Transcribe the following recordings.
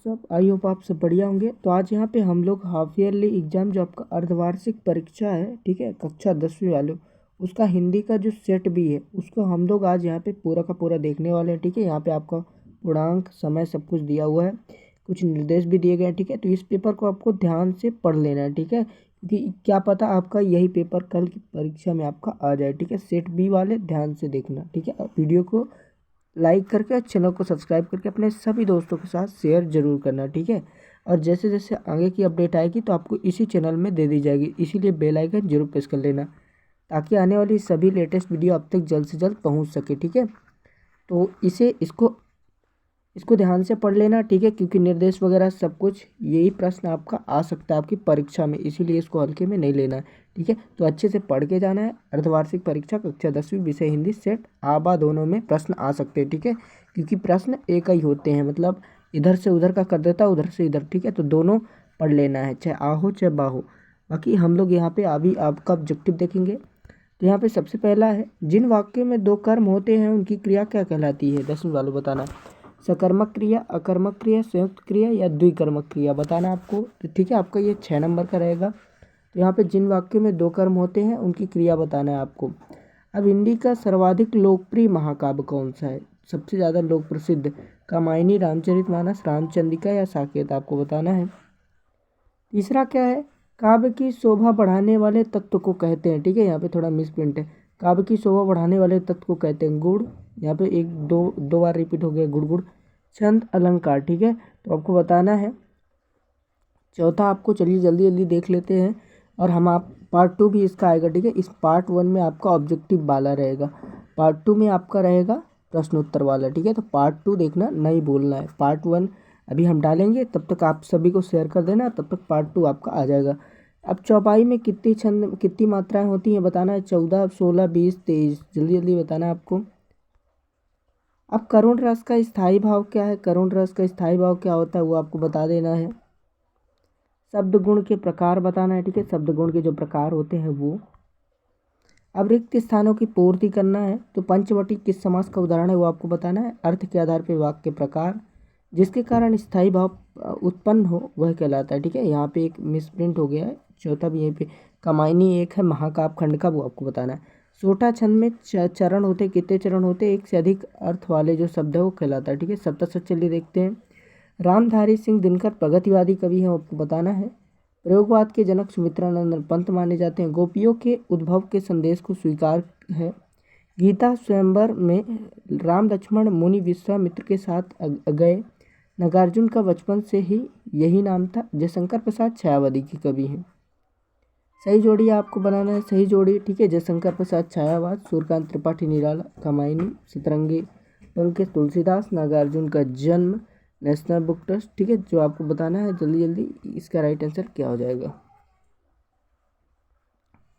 सब? I hope आप सब बढ़िया होंगे। तो आज यहाँ पे हम लोग हाफ ईयरली एग्जाम जो आपका अर्धवार्षिक परीक्षा है, ठीक है, कक्षा 10वीं वाले, उसका हिंदी का जो सेट बी है उसको हम लोग आज यहाँ पे पूरा का पूरा देखने वाले हैं। ठीक है, यहाँ पे आपका पूर्णांक समय सब कुछ दिया हुआ है, कुछ निर्देश भी दिए गए हैं। ठीक है, तो इस पेपर को आपको ध्यान से पढ़ लेना है। ठीक है, क्योंकि क्या पता आपका यही पेपर कल की परीक्षा में आपका आ जाए। ठीक है, सेट बी वाले ध्यान से देखना। ठीक है, वीडियो को लाइक करके और चैनल को सब्सक्राइब करके अपने सभी दोस्तों के साथ शेयर जरूर करना। ठीक है, और जैसे जैसे आगे की अपडेट आएगी तो आपको इसी चैनल में दे दी जाएगी, इसीलिए बेल आइकन जरूर प्रेस कर लेना ताकि आने वाली सभी लेटेस्ट वीडियो आप तक जल्द से जल्द पहुंच सके। ठीक है, तो इसको ध्यान से पढ़ लेना। ठीक है, क्योंकि निर्देश वगैरह सब कुछ यही प्रश्न आपका आ सकता है आपकी परीक्षा में, इसीलिए इसको हल्के में नहीं लेना है। ठीक है, तो अच्छे से पढ़ के जाना है। अर्धवार्षिक परीक्षा कक्षा 10वीं विषय हिंदी सेट आबा दोनों में प्रश्न आ सकते हैं। ठीक है, क्योंकि प्रश्न एक ही होते हैं, मतलब इधर से उधर का कर देता, उधर से इधर। ठीक है, तो दोनों पढ़ लेना है, चाहे आ हो चाहे बा हो। बाकी हम लोग यहाँ पे अभी आपका ऑब्जेक्टिव देखेंगे। तो यहाँ पे सबसे पहला है, जिन वाक्यों में दो कर्म होते हैं उनकी क्रिया क्या कहलाती है? 10वीं वालों बताना। सकर्मक क्रिया, अकर्मक क्रिया, संयुक्त क्रिया या द्विकर्मक क्रिया बताना आपको। तो ठीक है, आपका ये 6 नंबर का रहेगा। तो यहाँ पे जिन वाक्यों में दो कर्म होते हैं उनकी क्रिया बताना है आपको। अब हिंदी का सर्वाधिक लोकप्रिय महाकाव्य कौन सा है? सबसे ज़्यादा लोक प्रसिद्ध कामायनी, रामचरितमानस, रामचंद्रिका या साकेत आपको बताना है। तीसरा क्या है? काव्य की शोभा बढ़ाने वाले तत्व को कहते हैं। ठीक है, यहाँ पे थोड़ा मिसप्रिंट है। काव्य की शोभा बढ़ाने वाले तत्व को कहते हैं गुण। यहाँ पे एक दो बार रिपीट हो गया गुड़। छंद, अलंकार। ठीक है, तो आपको बताना है। चौथा आपको, चलिए जल्दी जल्दी देख लेते हैं, और हम आप पार्ट 2 भी इसका आएगा। ठीक है, इस पार्ट 1 में आपका ऑब्जेक्टिव वाला रहेगा, पार्ट 2 में आपका रहेगा प्रश्नोत्तर वाला। ठीक है, तो पार्ट 2 देखना, नहीं भूलना है। पार्ट 1 अभी हम डालेंगे, तब तक आप सभी को शेयर कर देना, तब तक पार्ट 2 आपका आ जाएगा। अब चौपाई में कितनी छंद, कितनी मात्राएं होती हैं बताना है? 14, 16, 20, 23। जल्दी जल्दी बताना है आपको। अब करुण रस का स्थायी भाव क्या है? करुण रस का स्थायी भाव क्या होता है वो आपको बता देना है। शब्द गुण के प्रकार बताना है। ठीक है, शब्द गुण के जो प्रकार होते हैं वो। अब रिक्त स्थानों की पूर्ति करना है। तो पंचवटी किस समास का उदाहरण है वो आपको बताना है। अर्थ के आधार पर वाक्य प्रकार जिसके कारण स्थायी भाव उत्पन्न हो वह कहलाता है। ठीक है, यहाँ पे एक मिसप्रिंट हो गया है, चौथा भी यहीं पे। कमायनी एक है महाकाव्य खंड का, वो आपको बताना है। सोठा छंद में चरण होते, कितने चरण होते? एक से अधिक अर्थ वाले जो शब्द है वो कहलाता है। ठीक है, सप्तशत चलिए देखते हैं। रामधारी सिंह दिनकर प्रगतिवादी कवि हैं, आपको बताना है। प्रयोगवाद के जनक सुमित्रानंद पंत माने जाते हैं। गोपियों के उद्भव के संदेश को स्वीकार है। गीता स्वयंवर में राम लक्ष्मण मुनि विश्वामित्र के साथ गए। नागार्जुन का बचपन से ही यही नाम था। जयशंकर प्रसाद छायावादी के कवि हैं। सही जोड़ी आपको बनाना है, सही जोड़ी। ठीक है, जयशंकर प्रसाद छायावाद, सूर्यकांत त्रिपाठी निराला, कमायनी, सतरंगी पंकज तुलसीदास, नागार्जुन का जन्म, नेशनल बुक ट्रस्ट। ठीक है, जो आपको बताना है जल्दी जल्दी, इसका राइट आंसर क्या हो जाएगा?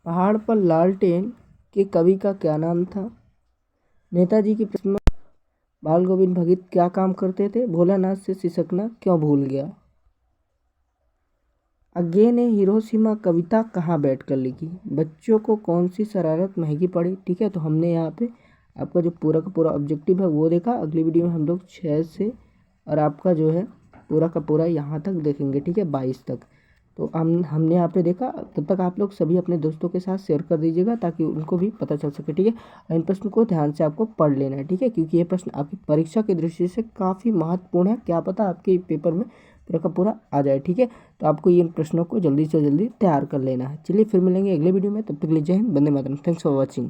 पहाड़ पर लालटेन के कवि का क्या नाम था? नेताजी की प्रतिमा। बाल गोविंद भगत क्या काम करते थे? भोलानाथ से सिसकना क्यों भूल गया? अज्ञे ने हिरोशिमा कविता कहाँ बैठकर लिखी? बच्चों को कौन सी शरारत महंगी पड़ी? ठीक है, तो हमने यहाँ पे आपका जो पूरा का पूरा ऑब्जेक्टिव है वो देखा। अगली वीडियो में हम लोग 6 से और आपका जो है पूरा का पूरा यहाँ तक देखेंगे। ठीक है, 22 तक। तो हमने यहाँ पे देखा। तब तक आप लोग सभी अपने दोस्तों के साथ शेयर कर दीजिएगा ताकि उनको भी पता चल सके। ठीक है, इन प्रश्न को ध्यान से आपको पढ़ लेना है। ठीक है, क्योंकि ये प्रश्न आपकी परीक्षा की दृष्टि से काफ़ी महत्वपूर्ण है। क्या पता आपके पेपर में पूरा का पूरा आ जाए। ठीक है, तो आपको इन प्रश्नों को जल्दी से जल्दी तैयार कर लेना है। चलिए फिर मिलेंगे अगले वीडियो में, तब तक के लिए जय हिंद, वंदे मातरम। Thanks for watching.